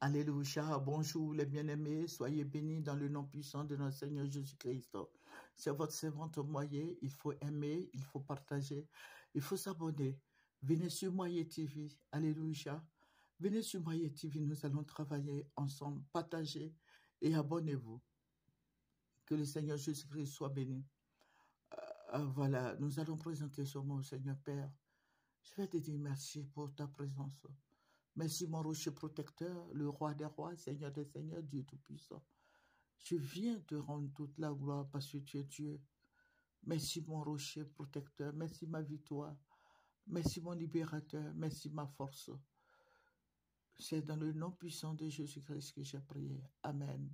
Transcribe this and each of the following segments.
Alléluia, bonjour les bien-aimés, soyez bénis dans le nom puissant de notre Seigneur Jésus-Christ. C'est votre servante Moyer, il faut aimer, il faut partager, il faut s'abonner. Venez sur Moyer TV, Alléluia. Venez sur Moyer TV, nous allons travailler ensemble, partager et abonnez-vous. Que le Seigneur Jésus-Christ soit béni. Voilà, nous allons présenter ce mot, Seigneur Père. Je vais te dire merci pour ta présence. Merci mon rocher protecteur, le roi des rois, Seigneur des seigneurs, Dieu tout-puissant. Je viens te rendre toute la gloire parce que tu es Dieu. Merci mon rocher protecteur, merci ma victoire, merci mon libérateur, merci ma force. C'est dans le nom puissant de Jésus-Christ que j'ai prié. Amen.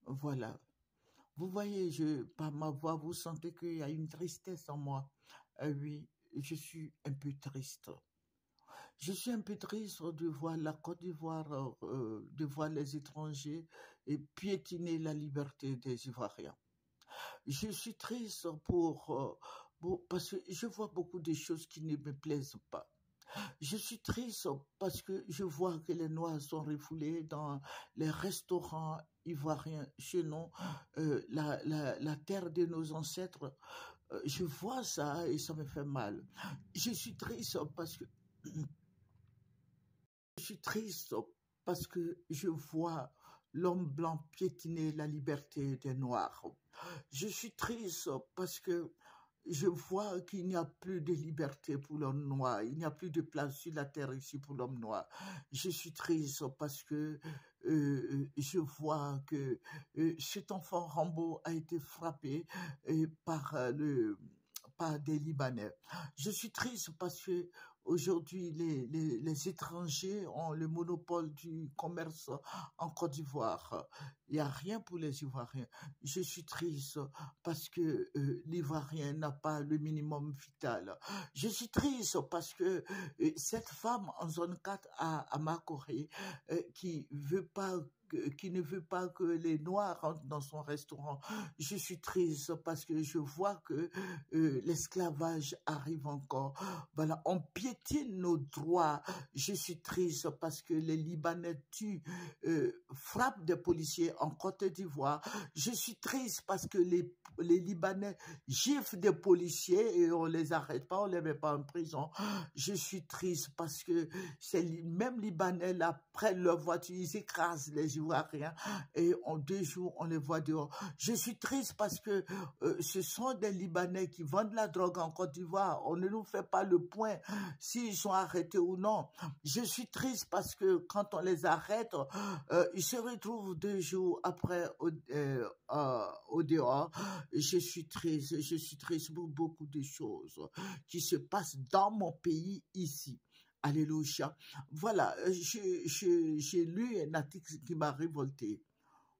Voilà. Vous voyez, par ma voix, vous sentez qu'il y a une tristesse en moi. Oui, je suis un peu triste. Je suis un peu triste de voir la Côte d'Ivoire, de voir les étrangers et piétiner la liberté des Ivoiriens. Je suis triste parce que je vois beaucoup de choses qui ne me plaisent pas. Je suis triste parce que je vois que les Noirs sont refoulés dans les restaurants ivoiriens chez nous, la terre de nos ancêtres. Je vois ça et ça me fait mal. Je suis triste parce que je vois l'homme blanc piétiner la liberté des Noirs. Je suis triste parce que je vois qu'il n'y a plus de liberté pour l'homme noir. Il n'y a plus de place sur la terre ici pour l'homme noir. Je suis triste parce que je vois que cet enfant Rambo a été frappé par des Libanais. Je suis triste parce que aujourd'hui les étrangers ont le monopole du commerce en Côte d'Ivoire. Il n'y a rien pour les Ivoiriens. Je suis triste parce que l'Ivoirien n'a pas le minimum vital. Je suis triste parce que cette femme en zone 4 à Makoré qui ne veut pas que les Noirs rentrent dans son restaurant. Je suis triste parce que je vois que l'esclavage arrive encore. Voilà, on piétine nos droits. Je suis triste parce que les Libanais frappent des policiers en Côte d'Ivoire. Je suis triste parce que les Libanais giflent des policiers et on les arrête pas, on les met pas en prison. Je suis triste parce que ces mêmes Libanais là prennent leur voiture, ils écrasent les Ivoiriens et en 2 jours on les voit dehors. Je suis triste parce que ce sont des Libanais qui vendent la drogue en Côte d'Ivoire. On ne nous fait pas le point s'ils sont arrêtés ou non. Je suis triste parce que quand on les arrête, ils se retrouvent 2 jours après au dehors. Je suis triste pour beaucoup de choses qui se passent dans mon pays ici. Alléluia. Voilà, j'ai lu un article qui m'a révolté.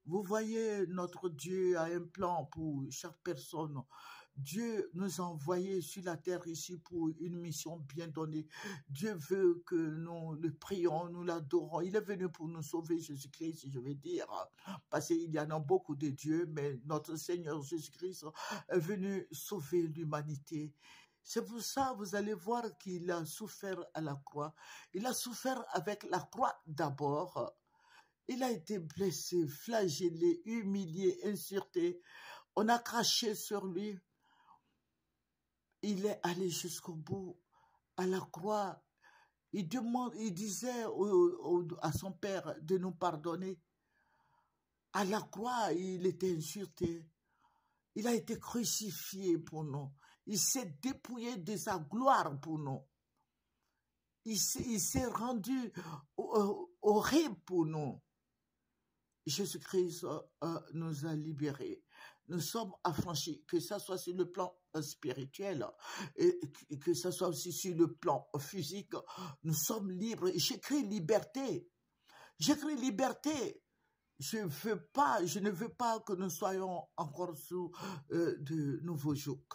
Vous voyez, notre Dieu a un plan pour chaque personne. Dieu nous a envoyés sur la terre ici pour une mission bien donnée. Dieu veut que nous le prions, nous l'adorons. Il est venu pour nous sauver, Jésus-Christ, je vais dire. Parce qu'il y en a beaucoup de dieux, mais notre Seigneur Jésus-Christ est venu sauver l'humanité. C'est pour ça, vous allez voir qu'il a souffert à la croix. Il a souffert avec la croix d'abord. Il a été blessé, flagellé, humilié, insulté. On a craché sur lui. Il est allé jusqu'au bout. À la croix, il disait à son père de nous pardonner. À la croix, il était insulté. Il a été crucifié pour nous. Il s'est dépouillé de sa gloire pour nous. Il s'est rendu horrible pour nous. Jésus-Christ nous a libérés. Nous sommes affranchis, que ça soit sur le plan spirituel et que ça soit aussi sur le plan physique. Nous sommes libres. J'écris liberté. J'écris liberté. Je ne veux pas que nous soyons encore sous de nouveaux jougs.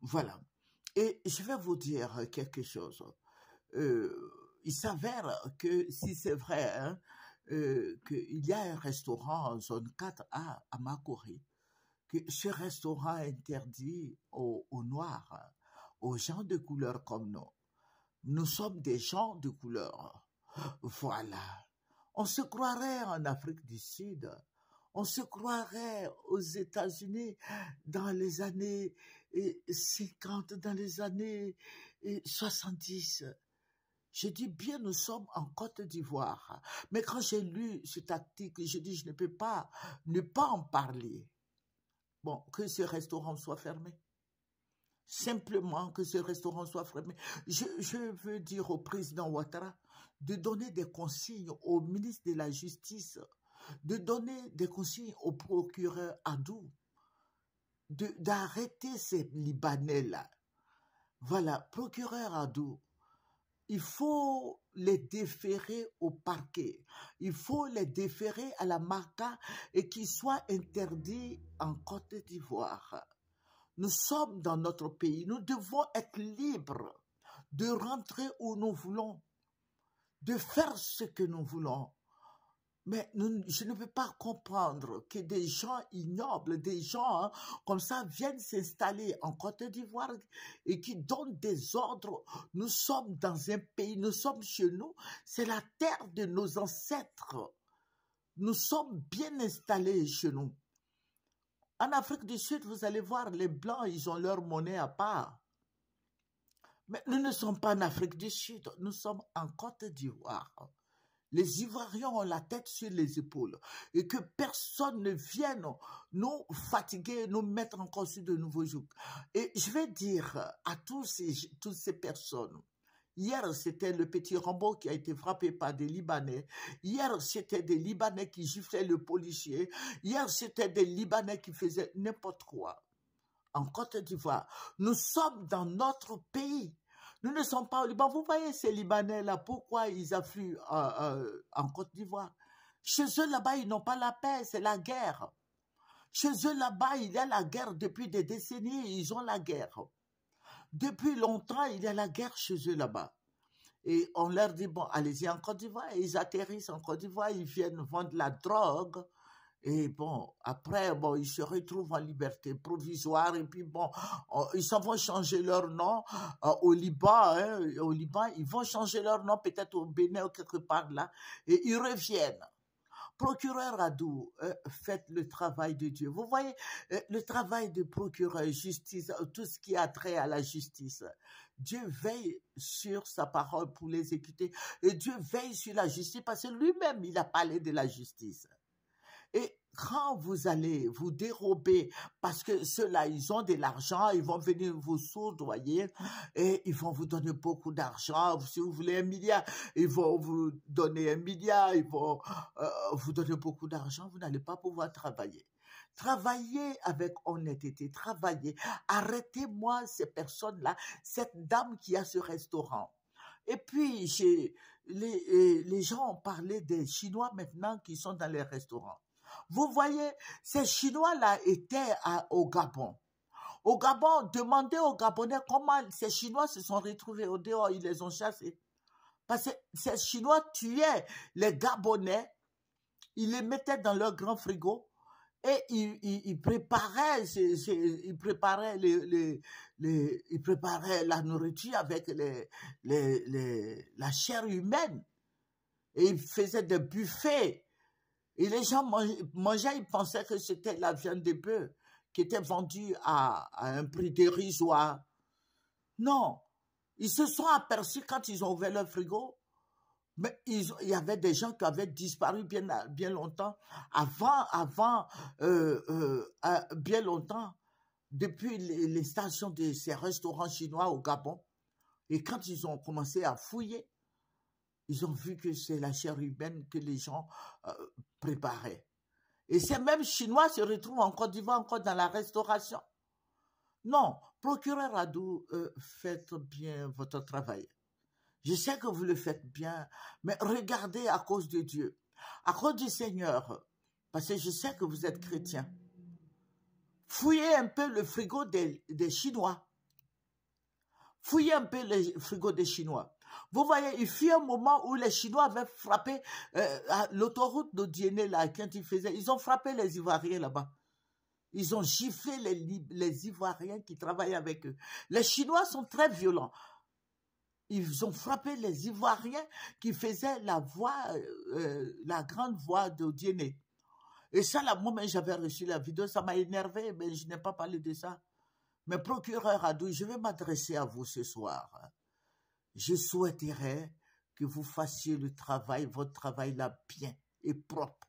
Voilà. Et je vais vous dire quelque chose. Il s'avère que si c'est vrai, hein, qu'il y a un restaurant en zone 4A à Makoré, que ce restaurant interdit aux Noirs, aux gens de couleur comme nous. Nous sommes des gens de couleur. Voilà. On se croirait en Afrique du Sud. On se croirait aux États-Unis dans les années 50, dans les années 70. Je dis bien, nous sommes en Côte d'Ivoire. Mais quand j'ai lu cet article, j'ai dit, je ne peux pas ne pas en parler. Bon, que ce restaurant soit fermé. Simplement que ce restaurant soit fermé. Je veux dire au président Ouattara de donner des consignes au ministre de la Justice, de donner des consignes au procureur Adou, d'arrêter ces Libanais-là. Voilà, procureur Adou, il faut les déférer au parquet. Il faut les déférer à la MACA et qu'ils soient interdits en Côte d'Ivoire. Nous sommes dans notre pays. Nous devons être libres de rentrer où nous voulons, de faire ce que nous voulons. Mais je ne peux pas comprendre que des gens ignobles, des gens comme ça viennent s'installer en Côte d'Ivoire et qui donnent des ordres. Nous sommes dans un pays, nous sommes chez nous, c'est la terre de nos ancêtres. Nous sommes bien installés chez nous. En Afrique du Sud, vous allez voir, les Blancs, ils ont leur monnaie à part. Mais nous ne sommes pas en Afrique du Sud, nous sommes en Côte d'Ivoire. Les Ivoiriens ont la tête sur les épaules et que personne ne vienne nous fatiguer, nous mettre encore sur de nouveaux jougs. Et je vais dire à toutes ces personnes, hier c'était le petit Rambo qui a été frappé par des Libanais, hier c'était des Libanais qui giflaient le policier, hier c'était des Libanais qui faisaient n'importe quoi. En Côte d'Ivoire, nous sommes dans notre pays. Nous ne sommes pas au Liban. Vous voyez ces Libanais-là, pourquoi ils affluent en Côte d'Ivoire? Chez eux, là-bas, ils n'ont pas la paix, c'est la guerre. Chez eux, là-bas, il y a la guerre depuis des décennies, ils ont la guerre. Depuis longtemps, il y a la guerre chez eux, là-bas. Et on leur dit, bon, allez-y en Côte d'Ivoire. Et ils atterrissent en Côte d'Ivoire, ils viennent vendre la drogue. Et bon, après, bon, ils se retrouvent en liberté provisoire et puis bon, ils s'en vont changer leur nom au Liban. Au Liban, ils vont changer leur nom peut-être au Bénin ou quelque part là et ils reviennent. Procureur Adou, faites le travail de Dieu. Vous voyez, le travail de procureur, justice, tout ce qui a trait à la justice. Dieu veille sur sa parole pour l'exécuter et Dieu veille sur la justice parce que lui-même, il a parlé de la justice. Et quand vous allez vous dérober, parce que ceux-là, ils ont de l'argent, ils vont venir vous soudoyer et ils vont vous donner beaucoup d'argent. Si vous voulez 1 milliard, ils vont vous donner 1 milliard, ils vont vous donner beaucoup d'argent, vous n'allez pas pouvoir travailler. Travaillez avec honnêteté, travaillez. Arrêtez-moi ces personnes-là, cette dame qui a ce restaurant. Et puis, les gens ont parlé des Chinois maintenant qui sont dans les restaurants. Vous voyez, ces Chinois-là étaient au Gabon. Au Gabon, demandez aux Gabonais comment ces Chinois se sont retrouvés au dehors, ils les ont chassés. Parce que ces Chinois tuaient les Gabonais, ils les mettaient dans leur grand frigo et ils préparaient la nourriture avec la chair humaine. Et ils faisaient des buffets. Et les gens mangeaient, ils pensaient que c'était la viande de bœuf qui était vendue à un prix dérisoire. Non, ils se sont aperçus quand ils ont ouvert leur frigo, mais il y avait des gens qui avaient disparu bien longtemps, bien longtemps, depuis les stations de ces restaurants chinois au Gabon. Et quand ils ont commencé à fouiller, ils ont vu que c'est la chair humaine que les gens préparaient. Et ces mêmes Chinois se retrouvent en Côte d'Ivoire encore dans la restauration. Non, procureur Adou, faites bien votre travail. Je sais que vous le faites bien, mais regardez à cause de Dieu, à cause du Seigneur, parce que je sais que vous êtes chrétien. Fouillez un peu le frigo des Chinois. Fouillez un peu le frigo des Chinois. Vous voyez, il fut un moment où les Chinois avaient frappé l'autoroute de Diené, là, quand ils ont frappé les Ivoiriens là-bas. Ils ont giflé les Ivoiriens qui travaillaient avec eux. Les Chinois sont très violents. Ils ont frappé les Ivoiriens qui faisaient la la grande voix de Diéné. Et ça, là, moi, j'avais reçu la vidéo, ça m'a énervé, mais je n'ai pas parlé de ça. Mais procureur Adou, je vais m'adresser à vous ce soir. Je souhaiterais que vous fassiez le travail, votre travail là, bien et propre.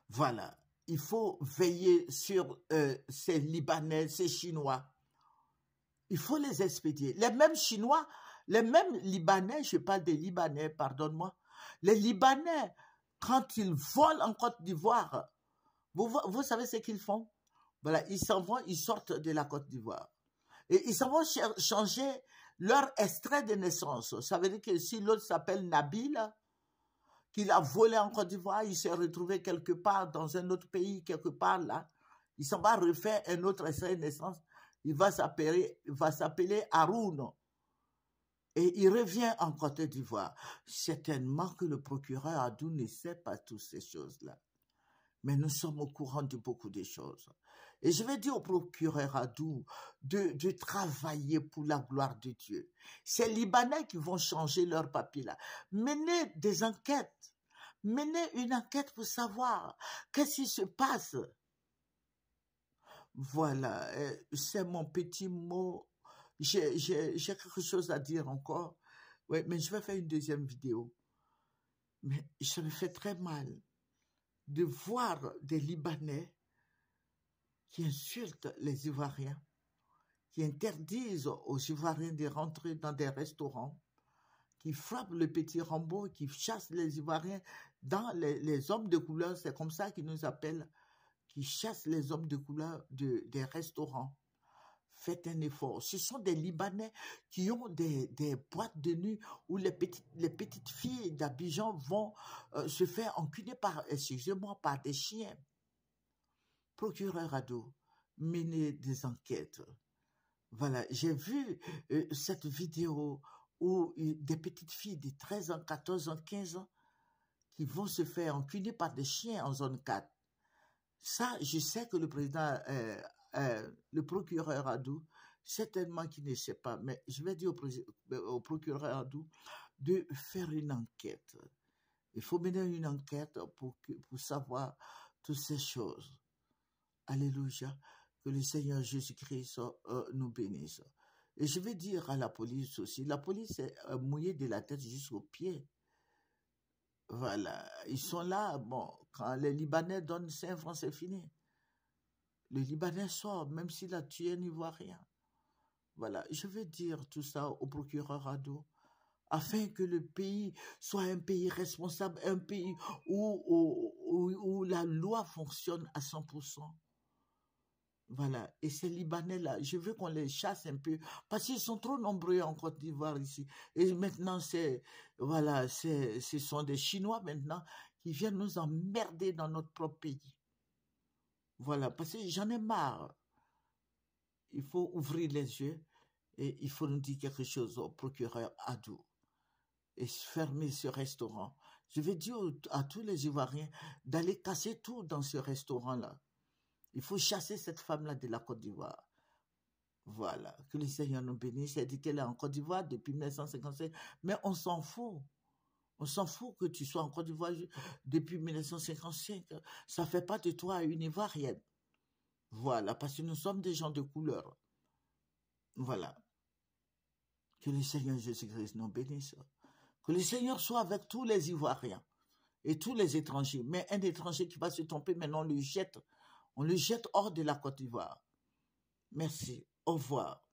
Voilà. Il faut veiller sur ces Libanais, ces Chinois. Il faut les expédier. Les mêmes Chinois, les mêmes Libanais, je parle des Libanais, pardonne-moi, les Libanais, quand ils volent en Côte d'Ivoire, vous savez ce qu'ils font? Voilà, ils s'en vont, ils sortent de la Côte d'Ivoire. Et ils s'en vont changer leur extrait de naissance. Ça veut dire que si l'autre s'appelle Nabil, qu'il a volé en Côte d'Ivoire, il s'est retrouvé quelque part dans un autre pays, quelque part là, il s'en va refaire un autre extrait de naissance, il va s'appeler Haroun. Et il revient en Côte d'Ivoire. Certainement que le procureur Adou ne sait pas toutes ces choses-là. Mais nous sommes au courant de beaucoup de choses. Et je vais dire au procureur Adou de travailler pour la gloire de Dieu. C'est les Libanais qui vont changer leurs papiers là. Menez des enquêtes. Menez une enquête pour savoir qu'est-ce qui se passe. Voilà, c'est mon petit mot. J'ai quelque chose à dire encore. Oui, mais je vais faire une deuxième vidéo. Mais ça me fait très mal de voir des Libanais qui insultent les Ivoiriens, qui interdisent aux Ivoiriens de rentrer dans des restaurants, qui frappent le petit Rambo, qui chassent les Ivoiriens dans les hommes de couleur, c'est comme ça qu'ils nous appellent, qui chassent les hommes de couleur des restaurants. Faites un effort. Ce sont des Libanais qui ont des boîtes de nuit où les petites filles d'Abidjan vont se faire enculer par, excusez-moi, par des chiens. Procureur Adou, menez des enquêtes. Voilà, j'ai vu cette vidéo où des petites filles de 13 ans, 14 ans, 15 ans qui vont se faire enculer par des chiens en zone 4. Ça, je sais que le président, le procureur Adou, certainement qu'il ne sait pas, mais je vais dire au procureur Adou de faire une enquête. Il faut mener une enquête pour savoir toutes ces choses. Alléluia. Que le Seigneur Jésus-Christ nous bénisse. Et je vais dire à la police aussi, la police est mouillée de la tête jusqu'aux pieds. Voilà, ils sont là, bon, quand les Libanais donnent 5 francs, c'est fini. Le Libanais sort, même s'il a tué un Ivoirien. Voilà, je vais dire tout ça au procureur Adou, afin que le pays soit un pays responsable, un pays où la loi fonctionne à 100%. Voilà, et ces Libanais-là, je veux qu'on les chasse un peu, parce qu'ils sont trop nombreux en Côte d'Ivoire ici. Et maintenant, voilà, ce sont des Chinois maintenant qui viennent nous emmerder dans notre propre pays. Voilà, parce que j'en ai marre. Il faut ouvrir les yeux et il faut nous dire quelque chose au procureur Adou et fermer ce restaurant. Je vais dire à tous les Ivoiriens d'aller casser tout dans ce restaurant-là. Il faut chasser cette femme-là de la Côte d'Ivoire. Voilà, que le Seigneur nous bénisse. Elle dit qu'elle est en Côte d'Ivoire depuis 1955, mais on s'en fout. On s'en fout que tu sois en Côte d'Ivoire depuis 1955. Ça ne fait pas de toi une Ivoirienne. Voilà, parce que nous sommes des gens de couleur. Voilà. Que le Seigneur Jésus-Christ nous bénisse. Que le Seigneur soit avec tous les Ivoiriens et tous les étrangers. Mais un étranger qui va se tromper, maintenant on le jette hors de la Côte d'Ivoire. Merci. Au revoir.